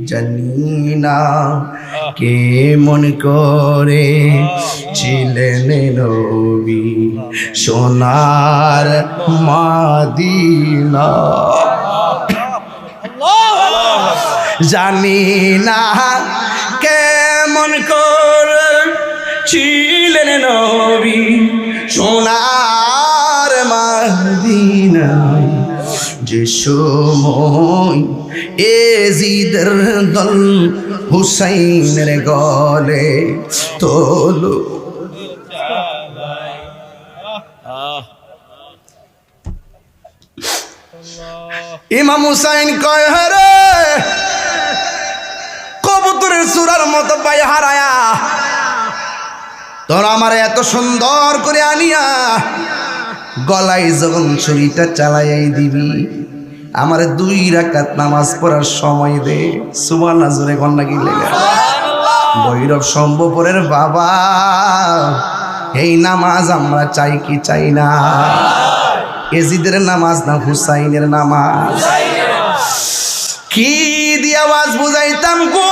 জানি না কে মন করে ছিলেন নবী সোনার মদিনা জানি না কেমন করে ছিলেন নবী সোনার মদিনায় যে সময় এজিদের দল হুসাইনের গলে তোলো ইমাম হুসাইন কয় রে কবুতরের চূড়ার মতো পাই হারায়া তোর আমার এত সুন্দর করে আনিয়া গলায় যখন ছুরিটা চালাইয়াই দিবি আমার 2 রাকাত নামাজ পড়ার সময় দে সুবহানাল্লাহ জোরে কন্যা কি লেগা ভৈরব শম্ভুপুরের বাবা এই নামাজ আমরা চাই কি চাই না এজিদের নামাজ না হুসাইনের নামাজ কি দিয়ে আওয়াজ বুঝাইতাম গো